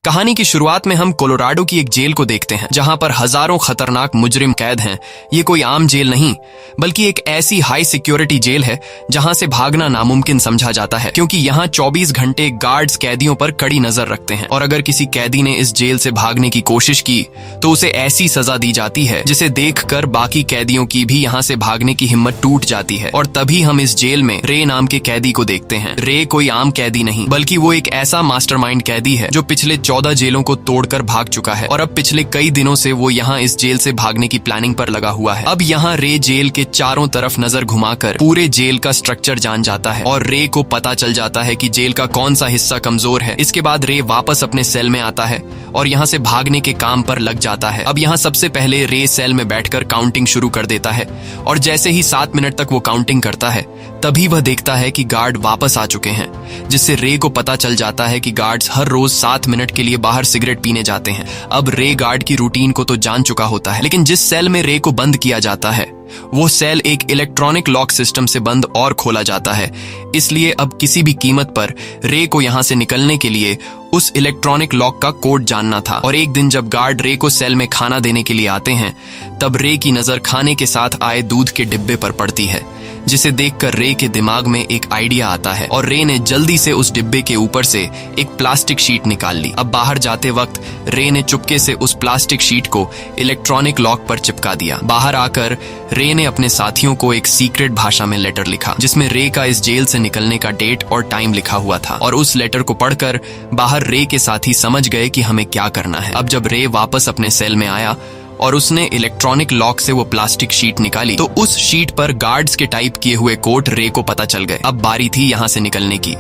कहानी की शुरुआत में हम कोलोराडो की एक जेल को देखते हैं जहां पर हजारों खतरनाक मुजरिम कैद हैं। ये कोई आम जेल नहीं बल्कि एक ऐसी हाई सिक्योरिटी जेल है जहां से भागना नामुमकिन समझा जाता है, क्योंकि यहाँ 24 घंटे गार्ड्स कैदियों पर कड़ी नजर रखते हैं और अगर किसी कैदी ने इस जेल से भागने की कोशिश की तो उसे ऐसी सजा दी जाती है जिसे देखकर बाकी कैदियों की भी यहाँ से भागने की हिम्मत टूट जाती है। और तभी हम इस जेल में रे नाम के कैदी को देखते हैं। रे कोई आम कैदी नहीं बल्कि वो एक ऐसा मास्टरमाइंड कैदी है जो पिछले 14 जेलों को तोड़कर भाग चुका है और अब पिछले कई दिनों से वो यहाँ इस जेल से भागने की प्लानिंग पर लगा हुआ है। अब यहाँ रे जेल के चारों तरफ नजर घुमाकर पूरे जेल का स्ट्रक्चर जान जाता है और रे को पता चल जाता है कि जेल का कौन सा हिस्सा कमजोर है। इसके बाद रे वापस अपने सेल में आता है और यहाँ से भागने के काम पर लग जाता है। अब यहाँ सबसे पहले रे सेल में बैठकर काउंटिंग शुरू कर देता है और जैसे ही 7 मिनट तक वो काउंटिंग करता है तभी वह देखता है कि गार्ड वापस आ चुके हैं, जिससे रे को पता चल जाता है कि गार्ड्स हर रोज 7 मिनट के लिए बाहर सिगरेट पीने जाते हैं। अब रे गार्ड की रूटीन को तो जान चुका होता है, लेकिन जिस सेल में रे को बंद किया जाता है वो सेल एक इलेक्ट्रॉनिक लॉक सिस्टम से बंद और खोला जाता है। इसलिए अब किसी भी कीमत पर रे को यहाँ से निकलने के लिए उस इलेक्ट्रॉनिक लॉक का कोड जानना था। और एक दिन जब गार्ड रे को सेल में खाना देने के लिए आते हैं तब रे की नजर खाने के साथ आए दूध के डिब्बे पर पड़ती है, जिसे देखकर रे के दिमाग में एक आइडिया आता है और रे ने जल्दी से उस डिब्बे के ऊपर से एक प्लास्टिक शीट निकाल ली। अब बाहर जाते वक्त रे ने चुपके से उस प्लास्टिक शीट को इलेक्ट्रॉनिक लॉक पर चिपका दिया। बाहर आकर रे ने अपने साथियों को एक सीक्रेट भाषा में लेटर लिखा जिसमें रे का इस जेल से निकलने का डेट और टाइम लिखा हुआ था। और उस लेटर को पढ़कर बाहर रे के साथी समझ गए कि हमें क्या करना है। अब जब रे वापस अपने सेल में आया और उसने इलेक्ट्रॉनिक लॉक से वो प्लास्टिक शीट निकाली तो उस शीट पर गार्ड्स के टाइप किए हुए कोड रे को पता चल गए। अब बारी थी यहाँ से निकलने की,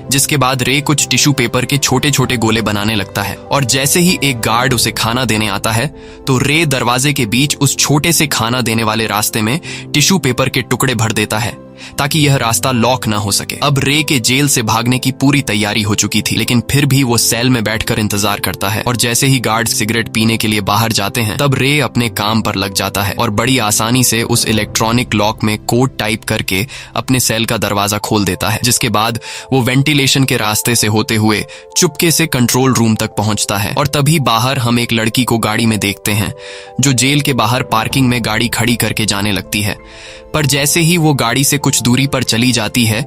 जिसके बाद रे कुछ टिश्यू पेपर के छोटे छोटे गोले बनाने लगता है और जैसे ही एक गार्ड उसे खाना देने आता है तो रे दरवाजे के बीच उस छोटे से खाना देने वाले रास्ते में टिश्यू पेपर के टुकड़े भर देता है ताकि यह रास्ता लॉक ना हो सके। अब रे के जेल से भागने की पूरी तैयारी हो चुकी थी, लेकिन फिर भी वो सेल में बैठकर इंतजार करता है और जैसे ही गार्ड सिगरेट पीने के लिए बाहर जाते हैं तब रे अपने काम पर लग जाता है और बड़ी आसानी से उस इलेक्ट्रॉनिक लॉक में कोड टाइप करके अपने सेल का दरवाजा खोल देता है। जिसके बाद वो वेंटिलेशन के रास्ते से होते हुए चुपके से कंट्रोल रूम तक पहुंचता है और तभी बाहर हम एक लड़की को गाड़ी में देखते हैं जो जेल के बाहर पार्किंग में गाड़ी खड़ी करके जाने लगती है। पर जैसे ही वो गाड़ी से कुछ दूरी पर चली जाती है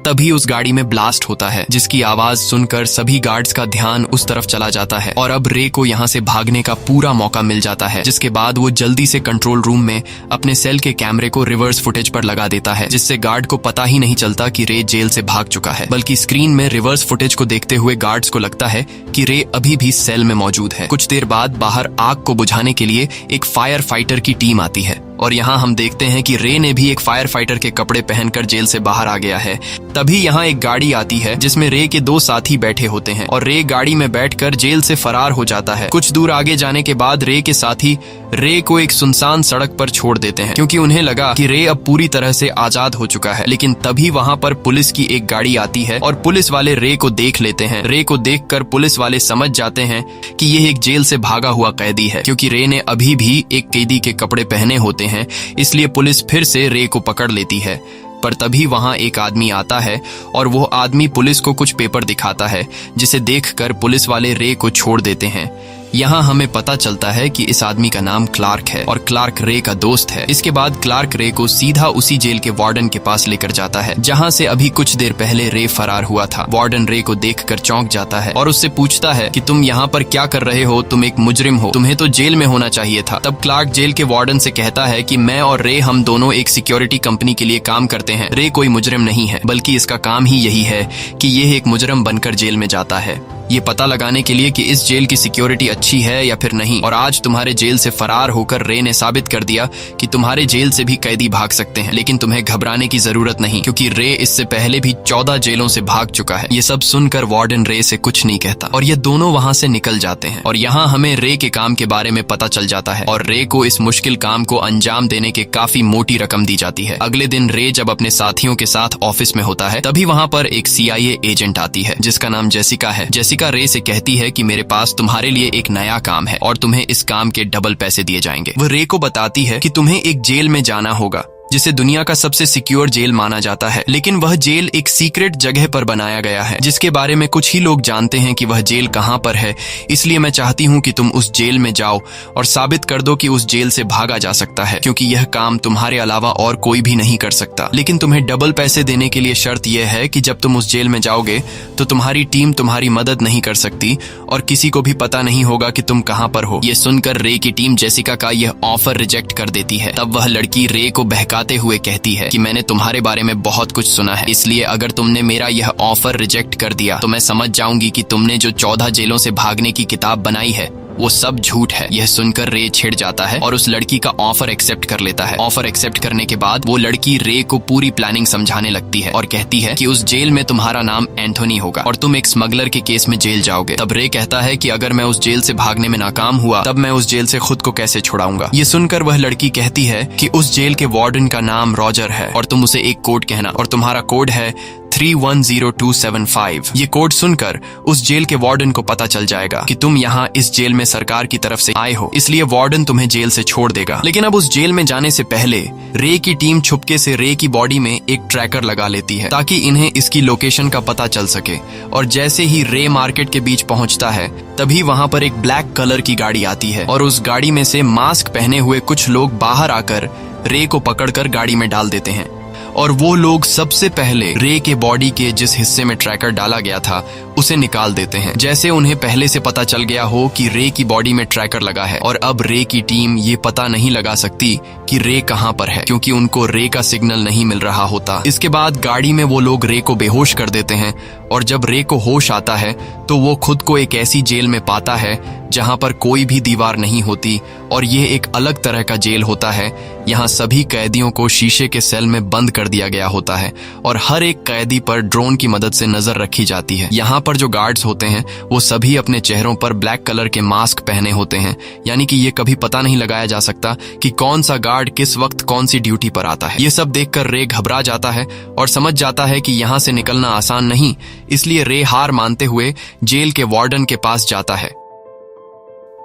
तभी उस गाड़ी में ब्लास्ट होता है, जिसकी आवाज सुनकर सभी गार्ड्स का ध्यान उस तरफ चला जाता है और अब रे को यहाँ से भागने का पूरा मौका मिल जाता है। जिसके बाद वो जल्दी से कंट्रोल रूम में अपने सेल के कैमरे को रिवर्स फुटेज पर लगा देता है, जिससे गार्ड को पता ही नहीं चलता कि रे जेल से भाग चुका है, बल्कि स्क्रीन में रिवर्स फुटेज को देखते हुए गार्ड्स को लगता है कि रे अभी भी सेल में मौजूद है। कुछ देर बाद बाहर आग को बुझाने के लिए एक फायर फाइटर की टीम आती है और यहाँ हम देखते हैं कि रे ने भी एक फायर फाइटर के कपड़े पहनकर जेल से बाहर आ गया है। तभी यहाँ एक गाड़ी आती है जिसमें रे के 2 साथी बैठे होते हैं और रे गाड़ी में बैठकर जेल से फरार हो जाता है। कुछ दूर आगे जाने के बाद रे के साथी रे को एक सुनसान सड़क पर छोड़ देते हैं क्योंकि उन्हें लगा कि रे अब पूरी तरह से आजाद हो चुका है। लेकिन तभी वहाँ पर पुलिस की एक गाड़ी आती है और पुलिस वाले रे को देख लेते हैं। रे को देखकर पुलिस वाले समझ जाते हैं कि यह एक जेल से भागा हुआ कैदी है, क्योंकि रे ने अभी भी एक कैदी के कपड़े पहने होते हैं। इसलिए पुलिस फिर से रे को पकड़ लेती है। पर तभी वहां एक आदमी आता है और वो आदमी पुलिस को कुछ पेपर दिखाता है, जिसे देखकर पुलिस वाले रे को छोड़ देते हैं। यहाँ हमें पता चलता है कि इस आदमी का नाम क्लार्क है और क्लार्क रे का दोस्त है। इसके बाद क्लार्क रे को सीधा उसी जेल के वार्डन के पास लेकर जाता है जहाँ से अभी कुछ देर पहले रे फरार हुआ था। वार्डन रे को देखकर चौंक जाता है और उससे पूछता है कि तुम यहाँ पर क्या कर रहे हो, तुम एक मुजरिम हो, तुम्हें तो जेल में होना चाहिए था। तब क्लार्क जेल के वार्डन से कहता है कि मैं और रे हम दोनों एक सिक्योरिटी कंपनी के लिए काम करते हैं। रे कोई मुजरिम नहीं है, बल्कि इसका काम ही यही है कि यह एक मुजरिम बनकर जेल में जाता है, ये पता लगाने के लिए कि इस जेल की सिक्योरिटी अच्छी है या फिर नहीं। और आज तुम्हारे जेल से फरार होकर रे ने साबित कर दिया कि तुम्हारे जेल से भी कैदी भाग सकते हैं, लेकिन तुम्हें घबराने की जरूरत नहीं, क्योंकि रे इससे पहले भी 14 जेलों से भाग चुका है। ये सब सुनकर वार्डन रे से कुछ नहीं कहता और ये दोनों वहां से निकल जाते हैं। और यहाँ हमें रे के काम के बारे में पता चल जाता है और रे को इस मुश्किल काम को अंजाम देने के काफी मोटी रकम दी जाती है। अगले दिन रे जब अपने साथियों के साथ ऑफिस में होता है तभी वहां पर एक CIA एजेंट आती है जिसका नाम जेसिका है। जेसिका रे से कहती है कि मेरे पास तुम्हारे लिए एक नया काम है और तुम्हें इस काम के डबल पैसे दिए जाएंगे। वह रे को बताती है कि तुम्हें एक जेल में जाना होगा जिसे दुनिया का सबसे सिक्योर जेल माना जाता है। लेकिन वह जेल एक सीक्रेट जगह पर बनाया गया है, जिसके बारे में कुछ ही लोग जानते हैं कि वह जेल कहां पर है। इसलिए मैं चाहती हूं कि तुम उस जेल में जाओ और साबित कर दो कि उस जेल से भागा जा सकता है, क्योंकि यह काम तुम्हारे अलावा और कोई भी नहीं कर सकता। लेकिन तुम्हें डबल पैसे देने के लिए शर्त यह है कि जब तुम उस जेल में जाओगे तो तुम्हारी टीम तुम्हारी मदद नहीं कर सकती और किसी को भी पता नहीं होगा कि तुम कहां पर हो। यह सुनकर रे की टीम जेसिका का यह ऑफर रिजेक्ट कर देती है। तब वह लड़की रे को बहकाते हुए कहती है कि मैंने तुम्हारे बारे में बहुत कुछ सुना है, इसलिए अगर तुमने मेरा यह ऑफर रिजेक्ट कर दिया तो मैं समझ जाऊंगी कि तुमने जो 14 जेलों से भागने की किताब बनाई है वो सब झूठ है। यह सुनकर रे छिड़ जाता है और उस लड़की का ऑफर एक्सेप्ट कर लेता है। ऑफर एक्सेप्ट करने के बाद वो लड़की रे को पूरी प्लानिंग समझाने लगती है और कहती है कि उस जेल में तुम्हारा नाम एंथोनी होगा और तुम एक स्मगलर के केस में जेल जाओगे। तब रे कहता है कि अगर मैं उस जेल से भागने में नाकाम हुआ तब मैं उस जेल से खुद को कैसे छुड़ाऊंगा। ये सुनकर वह लड़की कहती है कि उस जेल के वार्डन का नाम रॉजर है और तुम उसे एक कोड कहना और तुम्हारा कोड है 310275। ये कोड सुनकर उस जेल के वार्डन को पता चल जाएगा कि तुम यहाँ इस जेल में सरकार की तरफ से आए हो, इसलिए वार्डन तुम्हें जेल से छोड़ देगा। लेकिन अब उस जेल में जाने से पहले रे की टीम छुपके से रे की बॉडी में एक ट्रैकर लगा लेती है ताकि इन्हें इसकी लोकेशन का पता चल सके। और जैसे ही रे मार्केट के बीच पहुंचता है तभी वहां पर एक ब्लैक कलर की गाड़ी आती है और उस गाड़ी में से मास्क पहने हुए कुछ लोग बाहर आकर रे को पकड़कर गाड़ी में डाल देते हैं। और वो लोग सबसे पहले रे के बॉडी के जिस हिस्से में ट्रैकर डाला गया था उसे निकाल देते हैं, जैसे उन्हें पहले से पता चल गया हो कि रे की बॉडी में ट्रैकर लगा है। और अब रे की टीम ये पता नहीं लगा सकती कि रे कहां पर है, क्योंकि उनको रे का सिग्नल नहीं मिल रहा होता। इसके बाद गाड़ी में वो लोग रे को बेहोश कर देते हैं और जब रे को होश आता है तो वो खुद को एक ऐसी जेल में पाता है जहां पर कोई भी दीवार नहीं होती और ये एक अलग तरह का जेल होता है। यहाँ सभी कैदियों को शीशे के सेल में बंद कर दिया गया होता है और हर एक कैदी पर ड्रोन की मदद से नजर रखी जाती है। यहाँ पर जो गार्ड्स होते हैं वो सभी अपने चेहरों पर ब्लैक कलर के मास्क पहने होते हैं, यानी कि ये कभी पता नहीं लगाया जा सकता कि कौन सा गार्ड किस वक्त कौन सी ड्यूटी पर आता है। ये सब देखकर रे घबरा जाता है और समझ जाता है कि यहाँ से निकलना आसान नहीं, इसलिए रे हार मानते हुए जेल के वार्डन के पास जाता है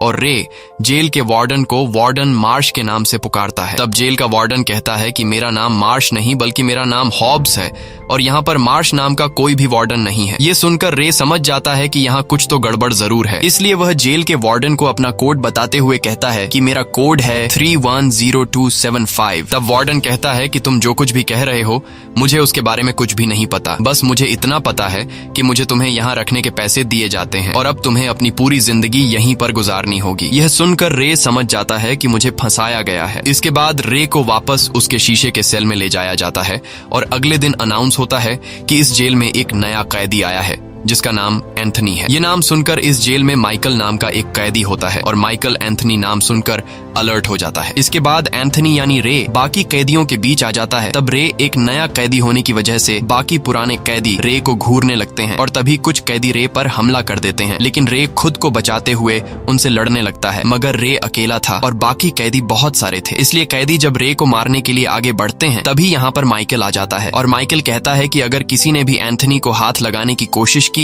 और रे जेल के वार्डन को वार्डन मार्श के नाम से पुकारता है। तब जेल का वार्डन कहता है कि मेरा नाम मार्श नहीं बल्कि मेरा नाम हॉब्स है और यहाँ पर मार्श नाम का कोई भी वार्डन नहीं है। ये सुनकर रे समझ जाता है कि यहाँ कुछ तो गड़बड़ जरूर है, इसलिए वह जेल के वार्डन को अपना कोड बताते हुए कहता है कि मेरा कोड है 310275। तब वार्डन कहता है कि तुम जो कुछ भी कह रहे हो मुझे उसके बारे में कुछ भी नहीं पता, बस मुझे इतना पता है कि मुझे तुम्हें यहाँ रखने के पैसे दिए जाते हैं और अब तुम्हें अपनी पूरी जिंदगी यहीं पर गुजारनी होगी। यह सुनकर रे समझ जाता है कि मुझे फंसाया गया है। इसके बाद रे को वापस उसके शीशे के सेल में ले जाया जाता है और अगले दिन अनाउंस होता है कि इस जेल में एक नया कैदी आया है जिसका नाम एंथनी है। ये नाम सुनकर इस जेल में माइकल नाम का एक कैदी होता है और माइकल एंथनी नाम सुनकर अलर्ट हो जाता है। इसके बाद एंथनी यानी रे बाकी कैदियों के बीच आ जाता है। तब रे एक नया कैदी होने की वजह से बाकी पुराने कैदी रे को घूरने लगते हैं और तभी कुछ कैदी रे पर हमला कर देते हैं, लेकिन रे खुद को बचाते हुए उनसे लड़ने लगता है। मगर रे अकेला था और बाकी कैदी बहुत सारे थे, इसलिए कैदी जब रे को मारने के लिए आगे बढ़ते हैं तभी यहाँ पर माइकल आ जाता है और माइकल कहता है कि अगर किसी ने भी एंथनी को हाथ लगाने की कोशिश की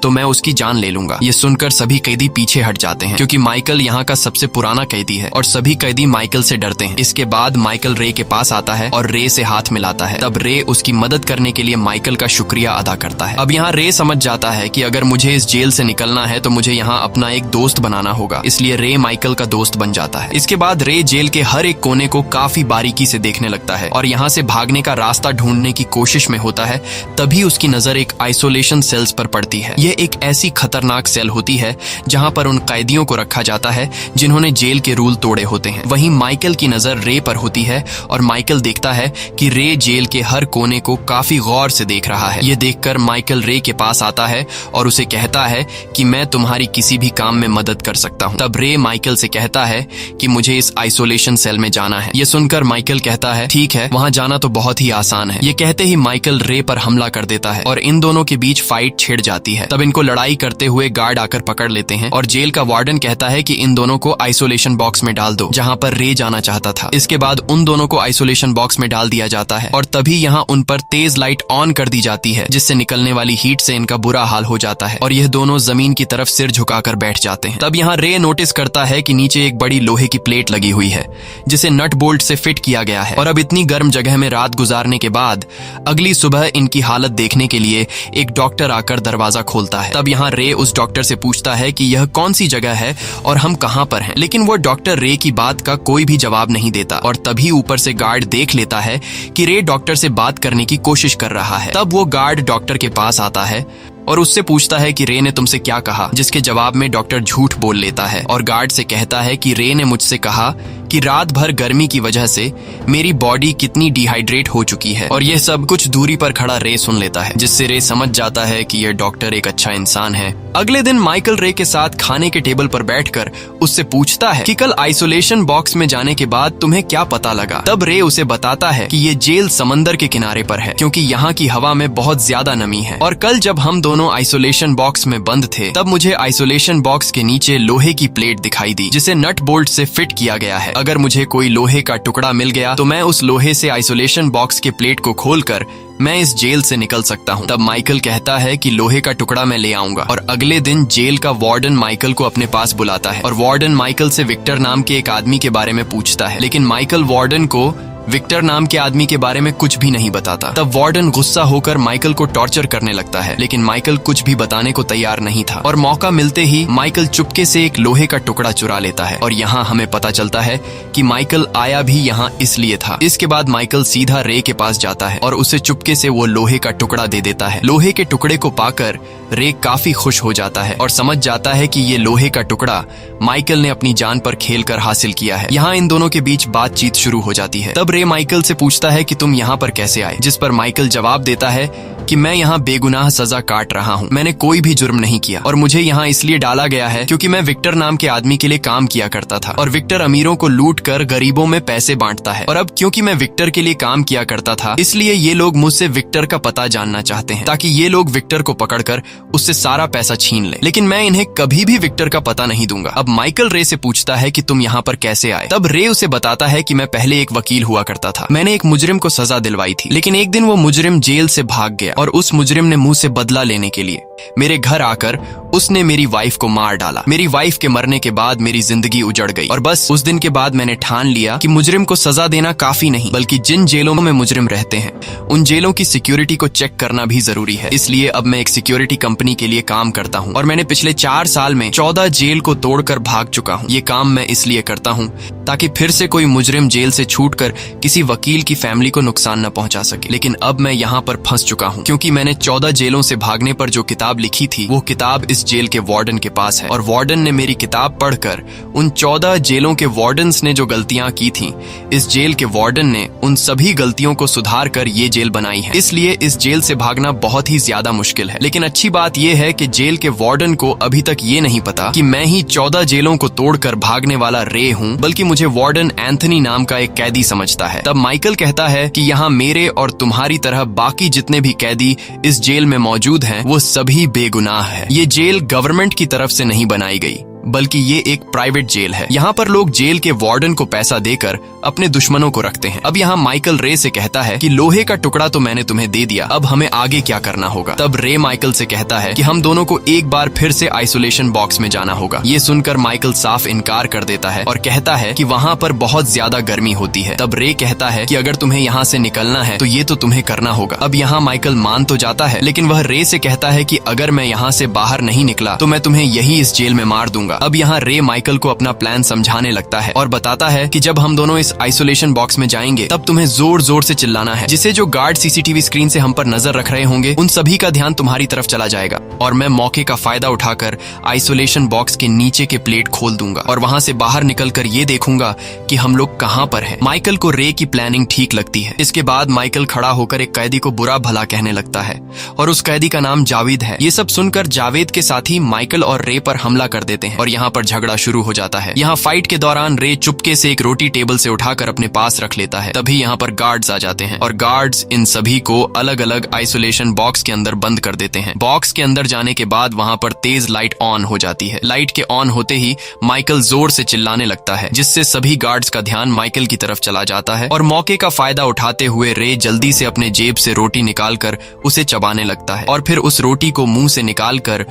तो मैं उसकी जान ले लूंगा। ये सुनकर सभी कैदी पीछे हट जाते हैं क्योंकि माइकल यहाँ का सबसे पुराना कैदी है और सभी कैदी माइकल से डरते हैं। इसके बाद माइकल रे के पास आता है और रे से हाथ मिलाता है। तब रे उसकी मदद करने के लिए माइकल का शुक्रिया अदा करता है। अब यहाँ रे समझ जाता है कि अगर मुझे इस जेल से निकलना है तो मुझे यहाँ अपना एक दोस्त बनाना होगा, इसलिए रे माइकल का दोस्त बन जाता है। इसके बाद रे जेल के हर एक कोने को काफी बारीकी से देखने लगता है और यहाँ से भागने का रास्ता ढूंढने की कोशिश में होता है। तभी उसकी नजर एक आइसोलेशन सेल्स पर पड़ती है। यह एक ऐसी खतरनाक सेल होती है जहां पर उन कैदियों को रखा जाता है जिन्होंने जेल के रूल तोड़े होते हैं। वहीं माइकल की नजर रे पर होती है और माइकल देखता है कि रे जेल के हर कोने को काफी गौर से देख रहा है। ये देखकर माइकल रे के पास आता है और उसे कहता है कि मैं तुम्हारी किसी भी काम में मदद कर सकता हूँ। तब रे माइकल से कहता है कि मुझे इस आइसोलेशन सेल में जाना है। ये सुनकर माइकल कहता है ठीक है, वहाँ जाना तो बहुत ही आसान है। ये कहते ही माइकल रे पर हमला कर देता है और इन दोनों के बीच फाइट छिड़ जाती है। तब इनको लड़ाई करते हुए गार्ड आकर पकड़ लेते हैं और जेल का वार्डन कहता है कि इन दोनों को आइसोलेशन बॉक्स में डाल डाल दो जहाँ पर रे जाना चाहता था। इसके बाद उन दोनों को आइसोलेशन बॉक्स में डाल दिया जाता है और तभी यहाँ उन पर तेज लाइट ऑन कर दी जाती है, जिससे निकलने वाली हीट से इनका बुरा हाल हो जाता है और यह दोनों जमीन की तरफ सिर झुकाकर बैठ जाते हैं। तब यहाँ रे नोटिस करता है कि नीचे एक बड़ी लोहे की प्लेट लगी हुई है जिसे नट बोल्ट से फिट किया गया है और अब इतनी गर्म जगह में रात गुजारने के बाद अगली सुबह इनकी हालत देखने के लिए एक डॉक्टर आकर दरवाजा खोलता है। तब यहाँ रे उस डॉक्टर से पूछता है कि यह कौन सी जगह है और हम कहाँ पर हैं, लेकिन वो डॉक्टर रे की बात का कोई भी जवाब नहीं देता और तभी ऊपर से गार्ड देख लेता है कि रे डॉक्टर से बात करने की कोशिश कर रहा है। तब वो गार्ड डॉक्टर के पास आता है और उससे पूछता है कि रे ने तुमसे क्या कहा, जिसके जवाब में डॉक्टर झूठ बोल लेता है और गार्ड से कहता है कि रे ने मुझसे कहा कि रात भर गर्मी की वजह से मेरी बॉडी कितनी डिहाइड्रेट हो चुकी है और यह सब कुछ दूरी पर खड़ा रे सुन लेता है, जिससे रे समझ जाता है कि यह डॉक्टर एक अच्छा इंसान है। अगले दिन माइकल रे के साथ खाने के टेबल पर बैठकर उससे पूछता है कि कल आइसोलेशन बॉक्स में जाने के बाद तुम्हें क्या पता लगा। तब रे उसे बताता है कि ये जेल समंदर के किनारे पर है क्योंकि यहाँ की हवा में बहुत ज्यादा नमी है और कल जब हम दोनों आइसोलेशन बॉक्स में बंद थे तब मुझे आइसोलेशन बॉक्स के नीचे लोहे की प्लेट दिखाई दी जिसे नट बोल्ट से फिट किया गया है। अगर मुझे कोई लोहे का टुकड़ा मिल गया तो मैं उस लोहे से आइसोलेशन बॉक्स के प्लेट को खोलकर मैं इस जेल से निकल सकता हूँ। तब माइकल कहता है कि लोहे का टुकड़ा मैं ले आऊंगा और अगले दिन जेल का वार्डन माइकल को अपने पास बुलाता है और वार्डन माइकल से विक्टर नाम के एक आदमी के बारे में पूछता है, लेकिन माइकल वार्डन को विक्टर नाम के आदमी के बारे में कुछ भी नहीं बताता। तब वार्डन गुस्सा होकर माइकल को टॉर्चर करने लगता है, लेकिन माइकल कुछ भी बताने को तैयार नहीं था और मौका मिलते ही माइकल चुपके से एक लोहे का टुकड़ा चुरा लेता है और यहाँ हमें पता चलता है कि माइकल आया भी यहाँ इसलिए था। इसके बाद माइकल सीधा रे के पास जाता है और उसे चुपके से वो लोहे का टुकड़ा दे देता है। लोहे के टुकड़े को पाकर रे काफी खुश हो जाता है और समझ जाता है कि ये लोहे का टुकड़ा माइकल ने अपनी जान पर खेलकर हासिल किया है। यहाँ इन दोनों के बीच बातचीत शुरू हो जाती है। तब रे माइकल से पूछता है कि तुम यहाँ पर कैसे आए, जिस पर माइकल जवाब देता है कि मैं यहाँ बेगुनाह सजा काट रहा हूँ, मैंने कोई भी जुर्म नहीं किया और मुझे यहाँ इसलिए डाला गया है क्योंकि मैं विक्टर नाम के आदमी के लिए काम किया करता था और विक्टर अमीरों को लूट कर गरीबों में पैसे बांटता है और अब क्योंकि मैं विक्टर के लिए काम किया करता था इसलिए ये लोग मुझसे विक्टर का पता जानना चाहते हैं ताकि ये लोग विक्टर को पकड़कर उससे सारा पैसा छीन ले, लेकिन मैं इन्हें कभी भी विक्टर का पता नहीं दूंगा। अब माइकल रे से पूछता है कि तुम यहाँ पर कैसे आए। तब रे उसे बताता है कि मैं पहले एक वकील हुआ करता था, मैंने एक मुजरिम को सजा दिलवाई थी, लेकिन एक दिन वो मुजरिम जेल से भाग गया और उस मुजरिम ने मुझसे बदला लेने के लिए मेरे घर आकर उसने मेरी वाइफ को मार डाला। मेरी वाइफ के मरने के बाद मेरी जिंदगी उजड़ गई और बस उस दिन के बाद मैंने ठान लिया कि मुजरिम को सजा देना काफी नहीं बल्कि जिन जेलों में मुजरिम रहते हैं उन जेलों की सिक्योरिटी को चेक करना भी जरूरी है। इसलिए अब मैं एक सिक्योरिटी कंपनी के लिए काम करता हूँ और मैंने पिछले 4 साल में 14 जेल को तोड़कर भाग चुका हूँ। ये काम मैं इसलिए करता हूँ ताकि फिर से कोई मुजरिम जेल से छूटकर किसी वकील की फैमिली को नुकसान न पहुंचा सके, लेकिन अब मैं यहाँ पर फंस चुका हूँ क्योंकि मैंने 14 जेलों से भागने पर जो किताब लिखी थी वो किताब इस जेल के वार्डन के पास है और वार्डन ने मेरी किताब पढ़कर उन 14 जेलों के वार्डन्स ने जो गलतियां की थी इस जेल के वार्डन ने उन सभी गलतियों को सुधार कर ये जेल बनाई है। इसलिए इस जेल से भागना बहुत ही ज्यादा मुश्किल है, लेकिन अच्छी बात यह है कि जेल के वार्डन को अभी तक ये नहीं पता कि मैं ही 14 जेलों को तोड़कर भागने वाला रे हूँ, बल्कि मुझे वार्डन एंथनी नाम का एक कैदी समझता है। तब माइकल कहता है कि यहाँ मेरे और तुम्हारी तरह बाकी जितने भी कैदी इस जेल में मौजूद हैं वो सभी बेगुनाह है। ये जेल गवर्नमेंट की तरफ से नहीं बनाई गई बल्कि ये एक प्राइवेट जेल है। यहाँ पर लोग जेल के वार्डन को पैसा देकर अपने दुश्मनों को रखते हैं। अब यहाँ माइकल रे से कहता है कि लोहे का टुकड़ा तो मैंने तुम्हें दे दिया, अब हमें आगे क्या करना होगा। तब रे माइकल से कहता है कि हम दोनों को एक बार फिर से आइसोलेशन बॉक्स में जाना होगा। ये सुनकर माइकल साफ इनकार कर देता है और कहता है कि वहाँ पर बहुत ज्यादा गर्मी होती है। तब रे कहता है कि अगर तुम्हें यहाँ से निकलना है तो ये तो तुम्हें करना होगा। अब यहाँ माइकल मान तो जाता है, लेकिन वह रे से कहता है कि अगर मैं यहाँ से बाहर नहीं निकला तो मैं तुम्हें यही इस जेल में मार दूंगा। अब यहाँ रे माइकल को अपना प्लान समझाने लगता है और बताता है कि जब हम दोनों इस आइसोलेशन बॉक्स में जाएंगे तब तुम्हें जोर जोर से चिल्लाना है, जिससे जो गार्ड सीसीटीवी स्क्रीन से हम पर नजर रख रहे होंगे उन सभी का ध्यान तुम्हारी तरफ चला जाएगा और मैं मौके का फायदा उठाकर आइसोलेशन बॉक्स के नीचे के प्लेट खोल दूंगा और वहां से बाहर निकलकर ये देखूंगा कि हम लोग कहां पर हैं। माइकल को रे की प्लानिंग ठीक लगती है। इसके बाद माइकल खड़ा होकर एक कैदी को बुरा भला कहने लगता है और उस कैदी का नाम जावेद है। ये सब सुनकर जावेद के साथी माइकल और रे पर हमला कर देते हैं और यहाँ पर झगड़ा शुरू हो जाता है। यहाँ फाइट के दौरान रे चुपके से एक रोटी टेबल से उठाकर अपने पास रख लेता है। तभी यहाँ पर गार्ड्स आ जाते हैं और गार्ड्स इन सभी को अलग अलग आइसोलेशन बॉक्स के अंदर बंद कर देते हैं। बॉक्स के अंदर जाने के बाद वहाँ पर तेज लाइट ऑन हो जाती है। लाइट के ऑन होते ही माइकल जोर से चिल्लाने लगता है, जिससे सभी गार्ड्स का ध्यान माइकल की तरफ चला जाता है और मौके का फायदा उठाते हुए रे जल्दी से अपने जेब से रोटी निकालकर उसे चबाने लगता है और फिर उस रोटी को मुंह से निकालकर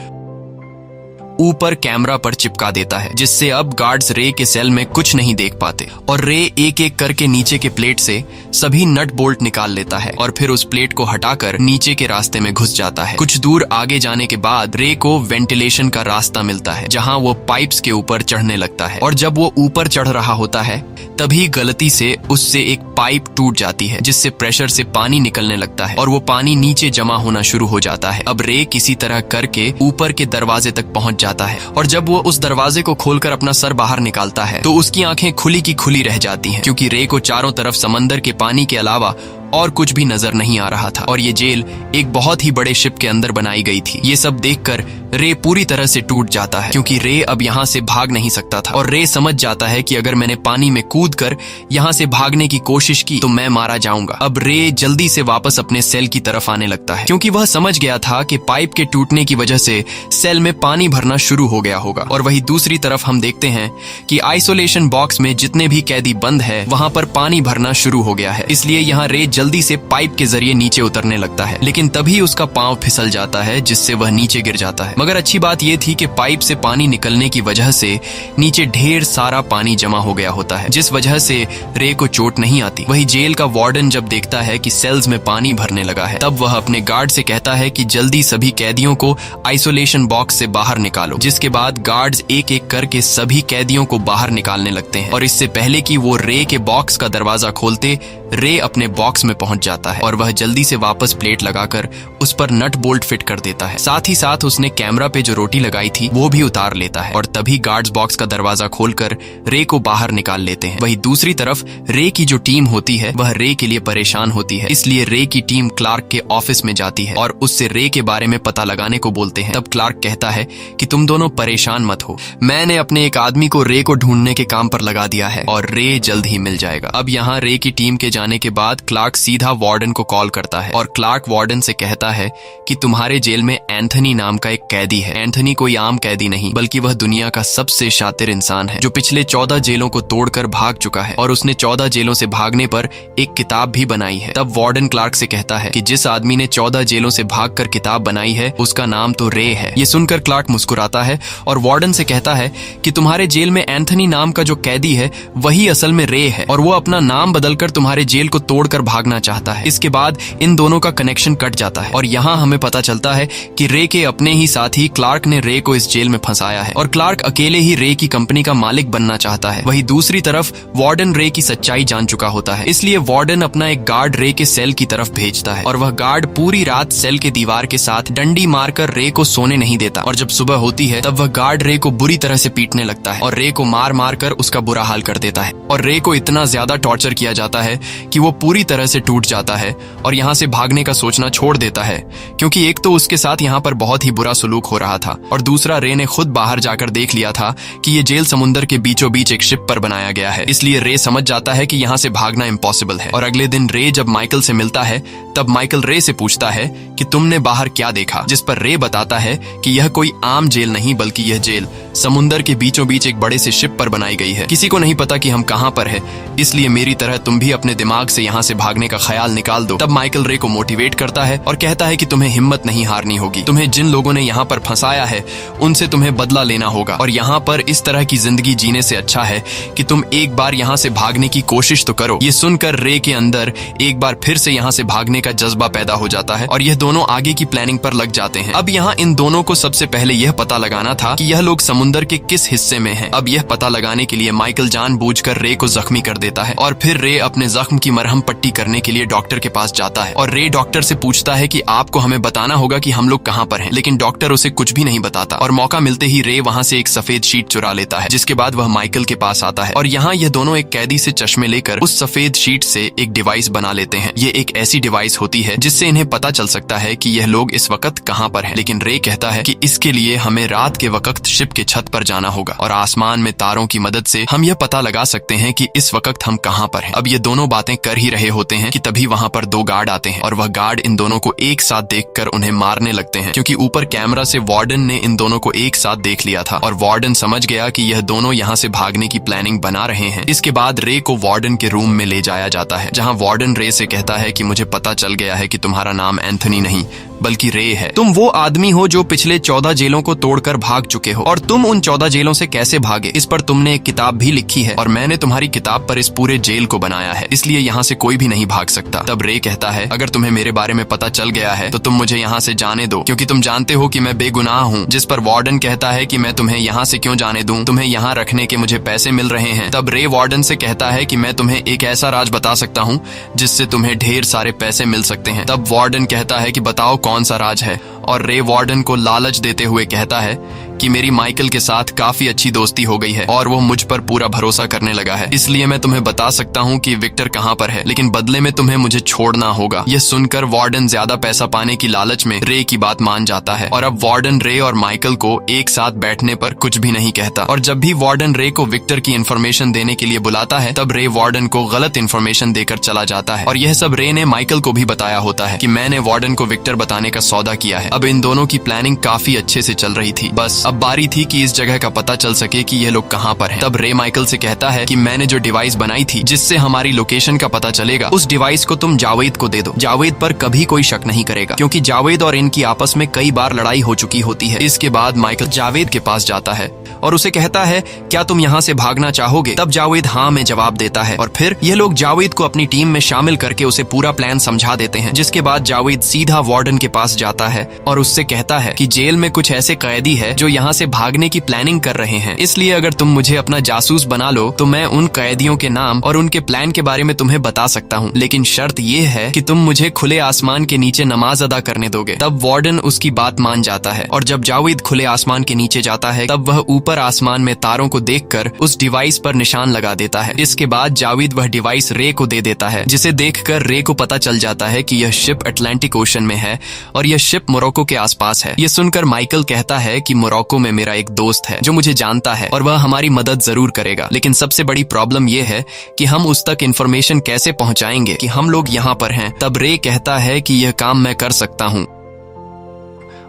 ऊपर कैमरा पर चिपका देता है, जिससे अब गार्ड्स रे के सेल में कुछ नहीं देख पाते और रे एक एक करके नीचे के प्लेट से सभी नट बोल्ट निकाल लेता है और फिर उस प्लेट को हटाकर नीचे के रास्ते में घुस जाता है। कुछ दूर आगे जाने के बाद रे को वेंटिलेशन का रास्ता मिलता है, जहां वो पाइप्स के ऊपर चढ़ने लगता है और जब वो ऊपर चढ़ रहा होता है तभी गलती से उससे एक पाइप टूट जाती है, जिससे प्रेशर से पानी निकलने लगता है और वो पानी नीचे जमा होना शुरू हो जाता है। अब रे किसी तरह करके ऊपर के दरवाजे तक पहुंच जाता है और जब वो उस दरवाजे को खोलकर अपना सर बाहर निकालता है तो उसकी आंखें खुली की खुली रह जाती हैं, क्योंकि रे को चारों तरफ समंदर के पानी के अलावा और कुछ भी नजर नहीं आ रहा था और ये जेल एक बहुत ही बड़े शिप के अंदर बनाई गई थी। ये सब देखकर रे पूरी तरह से टूट जाता है, क्योंकि रे अब यहाँ से भाग नहीं सकता था और रे समझ जाता है कि अगर मैंने पानी में कूदकर यहाँ से भागने की कोशिश की तो मैं मारा जाऊंगा। अब रे जल्दी से वापस अपने सेल की तरफ आने लगता है, क्योंकि वह समझ गया था कि पाइप के टूटने की वजह से सेल में पानी भरना शुरू हो गया होगा। और वही दूसरी तरफ हम देखते हैं कि आइसोलेशन बॉक्स में जितने भी कैदी बंद है वहां पर पानी भरना शुरू हो गया है, इसलिए यहाँ रे जल्दी से पाइप के जरिए नीचे उतरने लगता है, लेकिन तभी उसका पांव फिसल जाता है, जिससे वह नीचे गिर जाता है। मगर अच्छी बात यह थी कि पाइप से पानी निकलने की वजह से नीचे ढेर सारा पानी जमा हो गया होता है, जिस वजह से रे को चोट नहीं आती। वही जेल का वार्डन जब देखता है कि सेल्स में पानी भरने लगा है, तब वह अपने गार्ड से कहता है कि जल्दी सभी कैदियों को आइसोलेशन बॉक्स से बाहर निकालो, जिसके बाद गार्ड्स एक एक करके सभी कैदियों को बाहर निकालने लगते हैं और इससे पहले कि वो रे के बॉक्स का दरवाजा खोलते, रे अपने बॉक्स में पहुंच जाता है और वह जल्दी से वापस प्लेट लगाकर उस पर नट बोल्ट फिट कर देता है। साथ ही साथ उसने कैमरा पे जो रोटी लगाई थी वो भी उतार लेता है और तभी गार्ड्स बॉक्स का दरवाजा खोलकर रे को बाहर निकाल लेते हैं। वही दूसरी तरफ रे की जो टीम होती है वह रे के लिए परेशान होती है, इसलिए रे की टीम क्लार्क के ऑफिस में जाती है और उससे रे के बारे में पता लगाने को बोलते हैं। तब क्लार्क कहता है कि तुम दोनों परेशान मत हो, मैंने अपने एक आदमी को रे को ढूंढने के काम पर लगा दिया है और रे जल्द ही मिल जाएगा। अब यहाँ रे की टीम के जाने के बाद क्लार्क सीधा वार्डन को कॉल करता है और क्लार्क वार्डन से कहता है कि तुम्हारे जेल में एंथनी नाम का एक कैदी है। एंथनी कोई आम कैदी नहीं, बल्कि वह दुनिया का सबसे शातिर इंसान है, जो पिछले 14 जेलों को तोड़कर भाग चुका है और उसने 14 जेलों से भागने पर एक किताब भी बनाई है। तब वार्डन क्लार्क से कहता है कि जिस आदमी ने 14 जेलों से भागकर किताब बनाई है उसका नाम तो रे है। ये सुनकर क्लार्क मुस्कुराता है और वार्डन से कहता है कि तुम्हारे जेल में एंथनी नाम का जो कैदी है वही असल में रे है और वो अपना नाम बदलकर तुम्हारे जेल को तोड़कर भागना चाहता है। इसके बाद इन दोनों का कनेक्शन कट जाता है और यहाँ हमें पता चलता है कि रे के अपने ही साथी क्लार्क ने रे को इस जेल में फंसाया है और क्लार्क अकेले ही रे की कंपनी का मालिक बनना चाहता है। वही दूसरी तरफ वार्डन रे की सच्चाई जान चुका होता है, इसलिए वार्डन अपना एक गार्ड रे के सेल की तरफ भेजता है और वह गार्ड पूरी रात सेल के दीवार के साथ डंडी मारकर रे को सोने नहीं देता और जब सुबह होती है तब वह गार्ड रे को बुरी तरह से पीटने लगता है और रे को मार मार कर उसका बुरा हाल कर देता है और रे को इतना ज्यादा टॉर्चर किया जाता है कि वो पूरी तरह से टूट जाता है और यहाँ से भागने का सोचना छोड़ देता है, क्योंकि एक तो उसके साथ यहाँ पर बहुत ही बुरा सलूक हो रहा था और दूसरा रे ने खुद बाहर जाकर देख लिया था कि ये जेल समुद्र के बीचों बीच एक शिप पर बनाया गया है, इसलिए रे समझ जाता है कि यहाँ से भागना इम्पॉसिबल है। और अगले दिन रे जब माइकल से मिलता है तब माइकल रे से पूछता है कि तुमने बाहर क्या देखा, जिस पर रे बताता है कि यह कोई आम जेल नहीं बल्कि यह जेल समुद्र के बीचों बीच एक बड़े से शिप पर बनाई गई है। किसी को नहीं पता कि हम कहाँ पर है, इसलिए मेरी तरह तुम भी अपने दिमाग से यहाँ से भागने का ख्याल निकाल दो। तब माइकल रे को मोटिवेट करता है और कहता है कि तुम्हें हिम्मत नहीं हारनी होगी, तुम्हें जिन लोगों ने यहाँ पर फंसाया है उनसे तुम्हें बदला लेना होगा और यहाँ पर इस तरह की जिंदगी जीने से अच्छा है कि तुम एक बार यहाँ से भागने की कोशिश तो करो। ये सुनकर रे के अंदर एक बार फिर से यहाँ से भागने का जज्बा पैदा हो जाता है और यह दोनों आगे की प्लानिंग पर लग जाते हैं। अब यहाँ इन दोनों को सबसे पहले यह पता लगाना था कि यह लोग समुद्र के किस हिस्से में हैं। अब यह पता लगाने के लिए माइकल जानबूझकर रे को जख्मी कर देता है और फिर रे अपने जख्म जख्म की मरहम पट्टी करने के लिए डॉक्टर के पास जाता है और रे डॉक्टर से पूछता है कि आपको हमें बताना होगा कि हम लोग कहाँ पर हैं, लेकिन डॉक्टर उसे कुछ भी नहीं बताता और मौका मिलते ही रे वहाँ से एक सफेद शीट चुरा लेता है, जिसके बाद वह माइकल के पास आता है और यहाँ यह दोनों एक कैदी से चश्मे लेकर उस सफेद शीट से एक डिवाइस बना लेते हैं। ये एक ऐसी डिवाइस होती है जिससे इन्हें पता चल सकता है कि यह लोग इस वक्त कहाँ पर हैं, लेकिन रे कहता है कि इसके लिए हमें रात के वक्त शिप के छत पर जाना होगा और आसमान में तारों की मदद से हम यह पता लगा सकते हैं कि इस वक्त हम कहाँ पर हैं। अब ये दोनों बातें कर ही रहे होते हैं कि तभी वहाँ पर दो गार्ड आते हैं और वह गार्ड इन दोनों को एक साथ देखकर उन्हें मारने लगते हैं, क्योंकि ऊपर कैमरा से वार्डन ने इन दोनों को एक साथ देख लिया था और वार्डन समझ गया कि यह दोनों यहाँ से भागने की प्लानिंग बना रहे हैं। इसके बाद रे को वार्डन के रूम में ले जाया जाता है, जहाँ वार्डन रे से कहता है कि मुझे पता चल गया है कि तुम्हारा नाम एंथनी नहीं बल्कि रे है। तुम वो आदमी हो जो पिछले 14 जेलों को तोड़कर भाग चुके हो और तुम उन 14 जेलों से कैसे भागे इस पर तुमने एक किताब भी लिखी है और मैंने तुम्हारी किताब पर इस पूरे जेल को बनाया है, इसलिए यहाँ से कोई भी नहीं भाग सकता। तब रे कहता है अगर तुम्हें मेरे बारे में पता चल गया है तो तुम मुझे यहाँ से जाने दो, क्योंकि तुम जानते हो कि मैं बेगुनाह हूँ। जिस पर वार्डन कहता है कि मैं तुम्हें यहाँ से क्यों जाने दूं, तुम्हें यहाँ रखने के मुझे पैसे मिल रहे हैं। तब रे वार्डन से कहता है कि मैं तुम्हें एक ऐसा राज बता सकता हूँ जिससे तुम्हें ढेर सारे पैसे मिल सकते हैं। तब वार्डन कहता है कि बताओ कौन सा राज है, और रे वार्डन को लालच देते हुए कहता है कि मेरी माइकल के साथ काफी अच्छी दोस्ती हो गई है और वो मुझ पर पूरा भरोसा करने लगा है, इसलिए मैं तुम्हें बता सकता हूँ कि विक्टर कहाँ पर है, लेकिन बदले में तुम्हें मुझे छोड़ना होगा। यह सुनकर वार्डन ज्यादा पैसा पाने की लालच में रे की बात मान जाता है और अब वार्डन रे और माइकल को एक साथ बैठने पर कुछ भी नहीं कहता। और जब भी वार्डन रे को विक्टर की इन्फॉर्मेशन देने के लिए बुलाता है तब रे वार्डन को गलत इन्फॉर्मेशन देकर चला जाता है और यह सब रे ने माइकल को भी बताया होता है कि मैंने वार्डन को विक्टर बताने का सौदा किया है। अब इन दोनों की प्लानिंग काफी अच्छे से चल रही थी, बस अब बारी थी कि इस जगह का पता चल सके कि ये लोग कहाँ पर हैं। तब रे माइकल से कहता है कि मैंने जो डिवाइस बनाई थी जिससे हमारी लोकेशन का पता चलेगा, उस डिवाइस को तुम जावेद को दे दो। जावेद पर कभी कोई शक नहीं करेगा, क्योंकि जावेद और इनकी आपस में कई बार लड़ाई हो चुकी होती है। इसके बाद माइकल जावेद के पास जाता है और उसे कहता है क्या तुम यहाँ से भागना चाहोगे? तब जावेद हाँ में जवाब देता है और फिर यह लोग जावेद को अपनी टीम में शामिल करके उसे पूरा प्लान समझा देते हैं। जिसके बाद जावेद सीधा वार्डन के पास जाता है और उससे कहता है कि जेल में कुछ ऐसे कैदी है जो यहाँ से भागने की प्लानिंग कर रहे हैं, इसलिए अगर तुम मुझे अपना जासूस बना लो तो मैं उन कैदियों के नाम और उनके प्लान के बारे में तुम्हें बता सकता हूँ, लेकिन शर्त ये है कि तुम मुझे खुले आसमान के नीचे नमाज अदा करने दोगे। तब वार्डन उसकी बात मान जाता है और जब जावेद खुले आसमान के नीचे जाता है तब वह ऊपर आसमान में तारों को देखकर उस डिवाइस पर निशान लगा देता है। इसके बाद जावेद वह डिवाइस रे को दे देता है, जिसे देखकर रे को पता चल जाता है कि यह शिप अटलांटिक ओशन में है और यह शिप मोरक्को के आसपास है। यह सुनकर माइकल कहता है कि मोरक्को में मेरा एक दोस्त है जो मुझे जानता है और वह हमारी मदद जरूर करेगा, लेकिन सबसे बड़ी प्रॉब्लम यह है कि हम उस तक इन्फॉर्मेशन कैसे पहुंचाएंगे कि हम लोग यहाँ पर हैं। तब रे कहता है कि यह काम मैं कर सकता हूँ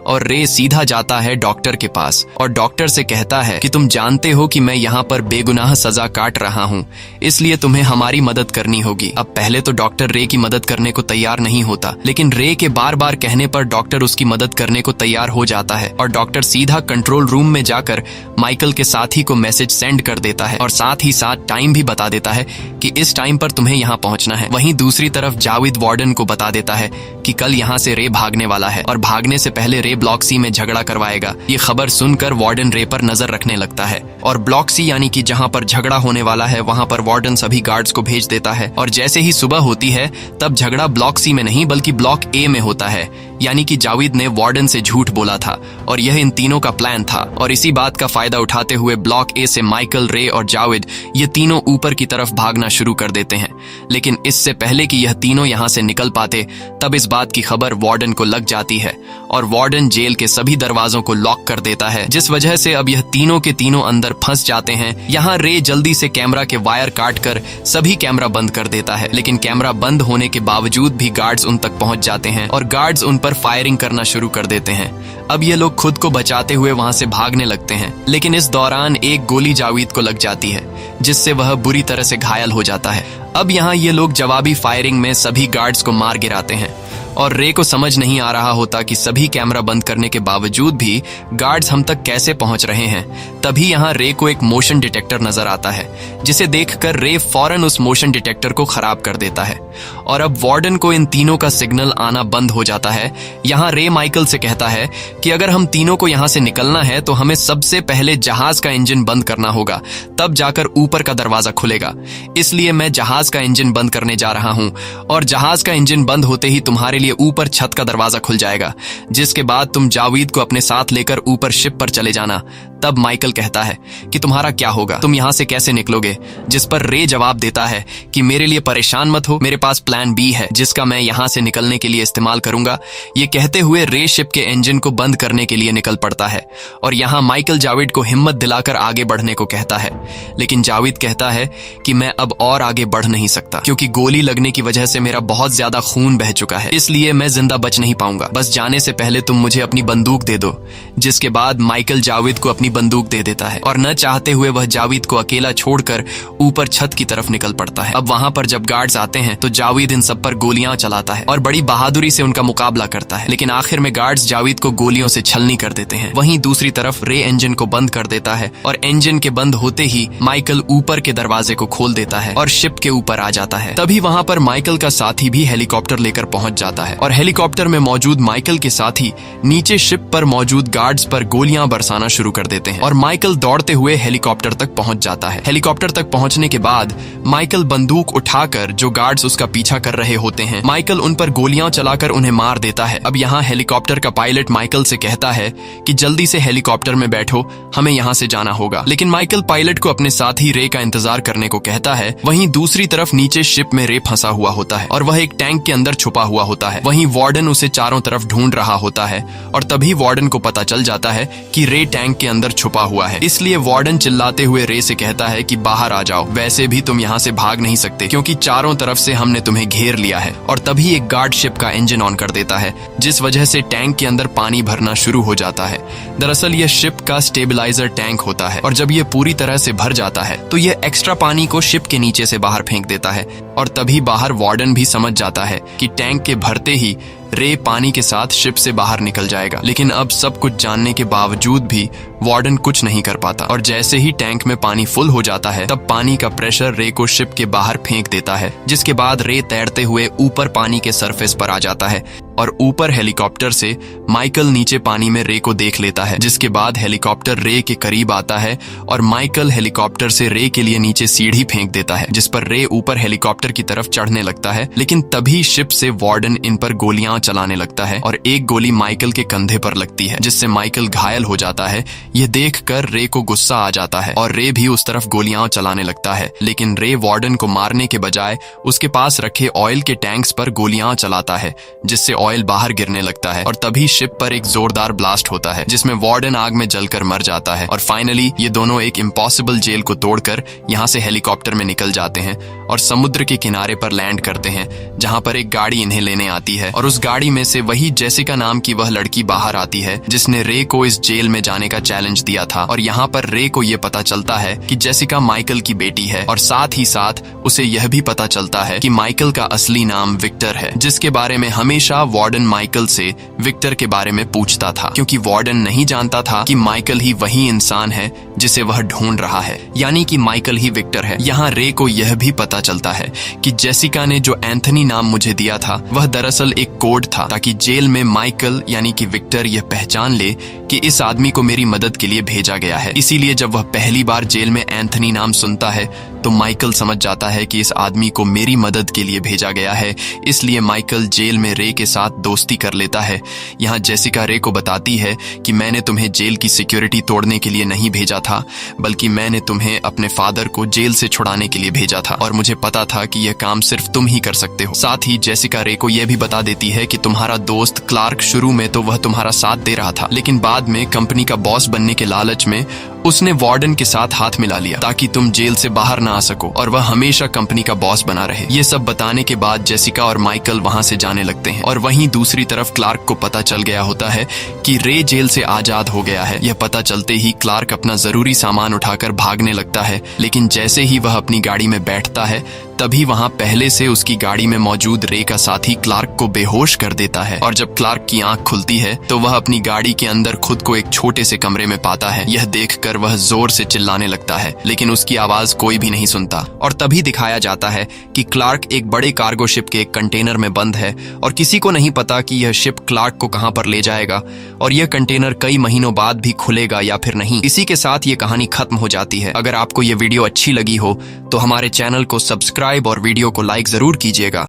और रे सीधा जाता है डॉक्टर के पास और डॉक्टर से कहता है कि तुम जानते हो कि मैं यहाँ पर बेगुनाह सजा काट रहा हूँ, इसलिए तुम्हें हमारी मदद करनी होगी। अब पहले तो डॉक्टर रे की मदद करने को तैयार नहीं होता, लेकिन रे के बार बार कहने पर डॉक्टर उसकी मदद करने को तैयार हो जाता है और डॉक्टर सीधा कंट्रोल रूम में जाकर माइकल के साथी को मैसेज सेंड कर देता है और साथ ही साथ टाइम भी बता देता है कि इस टाइम पर तुम्हें यहाँ पहुँचना है। वहीं दूसरी तरफ जावेद वार्डन को बता देता है कि कल यहाँ से रे भागने वाला है और भागने से पहले रे ब्लॉक सी में झगड़ा करवाएगा। ये खबर सुनकर वार्डन रे पर नजर रखने लगता है और ब्लॉक सी यानी कि जहाँ पर झगड़ा होने वाला है वहाँ पर वार्डन सभी गार्ड्स को भेज देता है और जैसे ही सुबह होती है तब झगड़ा ब्लॉक सी में नहीं बल्कि ब्लॉक ए में होता है, यानी कि जावेद ने वार्डन से झूठ बोला था और यह इन तीनों का प्लान था। और इसी बात का फायदा उठाते हुए ब्लॉक ए से माइकल, रे और जावेद ये तीनों ऊपर की तरफ भागना शुरू कर देते हैं, लेकिन इससे पहले कि यह तीनों यहाँ से निकल पाते तब इस बात की खबर वार्डन को लग जाती है और वार्डन जेल के सभी दरवाजों को लॉक कर देता है, जिस वजह से अब यह तीनों के तीनों अंदर फंस जाते हैं। यहाँ रे जल्दी से कैमरा के वायर काटकर सभी कैमरा बंद कर देता है, लेकिन कैमरा बंद होने के बावजूद भी गार्ड्स उन तक पहुंच जाते हैं और गार्ड्स उन पर फायरिंग करना शुरू कर देते हैं। अब ये लोग खुद को बचाते हुए वहां से भागने लगते हैं, लेकिन इस दौरान एक गोली जावेद को लग जाती है जिससे वह बुरी तरह से घायल हो जाता है। अब यहाँ ये लोग जवाबी फायरिंग में सभी गार्ड्स को मार गिराते हैं। और रे को समझ नहीं आ रहा होता कि सभी कैमरा बंद करने के बावजूद भी गार्ड्स हम तक कैसे पहुंच रहे हैं। तभी यहाँ रे को एक मोशन डिटेक्टर नजर आता है, जिसे देखकर रे फौरन उस मोशन डिटेक्टर को खराब कर देता है और अब वार्डन को इन तीनों का सिग्नल आना बंद हो जाता है। यहाँ रे माइकल से कहता है कि अगर हम तीनों को यहाँ से निकलना है तो हमें सबसे पहले जहाज का इंजन बंद करना होगा, तब जाकर ऊपर का दरवाजा खुलेगा। इसलिए मैं जहाज का इंजन बंद करने जा रहा हूँ और जहाज का इंजन बंद होते ही तुम्हारे लिए ऊपर छत का दरवाजा खुल जाएगा, जिसके बाद तुम जावेद को अपने साथ लेकर ऊपर शिप पर चले जाना। तब माइकल कहता है कि तुम्हारा क्या होगा, तुम यहाँ से कैसे निकलोगे? जिस पर रे जवाब देता है कि मेरे लिए परेशान मत हो, मेरे पास प्लान बी है जिसका मैं यहाँ से निकलने के लिए इस्तेमाल करूंगा। ये कहते हुए रे शिप के इंजन को बंद करने के लिए निकल पड़ता है और यहाँ माइकल जावेद को हिम्मत दिलाकर आगे बढ़ने को कहता है, लेकिन जावेद कहता है कि मैं अब और आगे बढ़ नहीं सकता क्योंकि गोली लगने की वजह से मेरा बहुत ज्यादा खून बह चुका है, इसलिए मैं जिंदा बच नहीं पाऊंगा। बस जाने से पहले तुम मुझे अपनी बंदूक दे दो। जिसके बाद माइकल जावेद को अपनी बंदूक दे देता है और न चाहते हुए वह जावेद को अकेला छोड़कर ऊपर छत की तरफ निकल पड़ता है। अब वहां पर जब गार्ड्स आते हैं तो जावेद इन सब पर गोलियां चलाता है और बड़ी बहादुरी से उनका मुकाबला करता है, लेकिन आखिर में गार्ड्स जावेद को गोलियों से छलनी कर देते हैं। वहीं दूसरी तरफ रे इंजन को बंद कर देता है और इंजन के बंद होते ही माइकल ऊपर के दरवाजे को खोल देता है और शिप के ऊपर आ जाता है। तभी वहां पर माइकल का साथी भी हेलीकॉप्टर लेकर पहुंच जाता है और हेलीकॉप्टर में मौजूद माइकल के साथी नीचे शिप पर मौजूद गार्ड्स पर गोलियां बरसाना शुरू कर देते हैं और माइकल दौड़ते हुए हेलीकॉप्टर तक पहुंच जाता है। हेलीकॉप्टर तक पहुंचने के बाद माइकल बंदूक उठाकर जो गार्ड्स उसका पीछा कर रहे होते हैं, माइकल उन पर गोलियां चलाकर उन्हें मार देता है। अब यहाँ हेलीकॉप्टर का पायलट माइकल से कहता है कि जल्दी से हेलीकॉप्टर में बैठो, हमें यहाँ से जाना होगा, लेकिन माइकल पायलट को अपने साथी रे का इंतजार करने को कहता है। वहीं दूसरी तरफ नीचे शिप में रे फंसा हुआ होता है और वह एक टैंक के अंदर छुपा हुआ होता है। वहीं वार्डन उसे चारों तरफ ढूंढ रहा होता है और तभी वार्डन को पता चल जाता है कि रे टैंक के अंदर छुपा हुआ है। इसलिए वार्डन चिल्लाते हुए रे से कहता है कि बाहर आ जाओ, वैसे भी तुम यहाँ से भाग नहीं सकते क्योंकि चारों तरफ से हमने तुम्हें घेर लिया है। और तभी एक गार्ड शिप का इंजन ऑन कर देता है, जिस वजह से टैंक के अंदर पानी भरना शुरू हो जाता है। दरअसल यह शिप का स्टेबलाइजर टैंक होता है और जब यह पूरी तरह से भर जाता है तो यह एक्स्ट्रा पानी को शिप के नीचे से बाहर फेंक देता है और तभी बाहर वार्डन भी समझ जाता है कि टैंक के भरते ही रे पानी के साथ शिप से बाहर निकल जाएगा। लेकिन अब सब कुछ जानने के बावजूद भी वार्डन कुछ नहीं कर पाता और जैसे ही टैंक में पानी फुल हो जाता है तब पानी का प्रेशर रे को शिप के बाहर फेंक देता है, जिसके बाद रे तैरते हुए ऊपर पानी के सरफेस पर आ जाता है और ऊपर हेलीकॉप्टर से माइकल नीचे पानी में रे को देख लेता है। जिसके बाद हेलीकॉप्टर रे के करीब आता है और माइकल हेलीकॉप्टर से रे के लिए नीचे सीढ़ी फेंक देता है, जिस पर रे ऊपर हेलीकॉप्टर की तरफ चढ़ने लगता है। लेकिन तभी शिप से वार्डन इन पर गोलियां चलाने लगता है और एक गोली माइकल के कंधे पर लगती है, जिससे माइकल घायल हो जाता है। यह देखकर रे को गुस्सा आ जाता है और रे भी उस तरफ गोलियां चलाने लगता है, लेकिन रे वार्डन को मारने के बजाय उसके पास रखे ऑयल के टैंक्स पर गोलियां चलाता है, जिससे ऑयल बाहर गिरने लगता है और तभी शिप पर एक जोरदार ब्लास्ट होता है, जिसमें वार्डन आग में जलकर मर जाता है। और फाइनली ये दोनों एक इम्पॉसिबल जेल को तोड़कर यहाँ से हेलीकॉप्टर में निकल जाते हैं और समुद्र के किनारे पर लैंड करते हैं, जहाँ पर एक गाड़ी इन्हें लेने आती है और उस गाड़ी में से वही जेसिका नाम की वह लड़की बाहर आती है जिसने रे को इस जेल में जाने का चैलेंज दिया था। और यहाँ पर रे को यह पता चलता है कि जेसिका माइकल की बेटी है और साथ ही साथ उसे यह भी पता चलता है कि माइकल का असली नाम विक्टर है, जिसके बारे में हमेशा वार्डन माइकल से विक्टर के बारे में पूछता था, क्योंकि वार्डन नहीं जानता था कि माइकल ही वही इंसान है जिसे वह ढूंढ रहा है, यानी कि माइकल ही विक्टर है। यहाँ रे को यह भी पता चलता है कि जेसिका ने जो एंथनी नाम मुझे दिया था वह दरअसल एक कोड था, ताकि जेल में माइकल यानी कि विक्टर यह पहचान ले कि इस आदमी को मेरी मदद के लिए भेजा गया है। इसीलिए जब वह पहली बार जेल में एंथनी नाम सुनता है तो माइकल समझ जाता है कि इस आदमी को मेरी मदद के लिए भेजा गया है। इसलिए माइकल जेल में रे के साथ दोस्ती कर लेता है। यहाँ जेसिका रे को बताती है कि मैंने तुम्हें जेल की सिक्योरिटी तोड़ने के लिए नहीं भेजा था, बल्कि मैंने तुम्हें अपने फादर को जेल से छुड़ाने के लिए भेजा था और मुझे पता था कि यह काम सिर्फ तुम ही कर सकते हो। साथ ही जेसिका रे को यह भी बता देती है कि तुम्हारा दोस्त क्लार्क शुरू में तो वह तुम्हारा साथ दे रहा था, लेकिन बाद में कंपनी का बॉस बनने के लालच में उसने वार्डन के साथ हाथ मिला लिया ताकि तुम जेल से बाहर ना आ सको और वह हमेशा कंपनी का बॉस बना रहे। ये सब बताने के बाद जेसिका और माइकल वहां से जाने लगते हैं और वहीं दूसरी तरफ क्लार्क को पता चल गया होता है कि रे जेल से आजाद हो गया है। यह पता चलते ही क्लार्क अपना जरूरी सामान उठाकर भागने लगता है, लेकिन जैसे ही वह अपनी गाड़ी में बैठता है तभी वहां पहले से उसकी गाड़ी में मौजूद रे का साथी क्लार्क को बेहोश कर देता है और जब क्लार्क की आंख खुलती है तो वह अपनी गाड़ी के अंदर खुद को एक छोटे से कमरे में पाता है। यह देखकर वह जोर से चिल्लाने लगता है, लेकिन उसकी आवाज कोई भी नहीं सुनता। और तभी दिखाया जाता है कि क्लार्क एक बड़े कार्गो शिप के एक कंटेनर में बंद है और किसी को नहीं पता कि यह शिप क्लार्क को कहां पर ले जाएगा और यह कंटेनर कई महीनों बाद भी खुलेगा या फिर नहीं। इसी के साथ ये कहानी खत्म हो जाती है। अगर आपको ये वीडियो अच्छी लगी हो तो हमारे चैनल को सब्सक्राइब और वीडियो को लाइक जरूर कीजिएगा।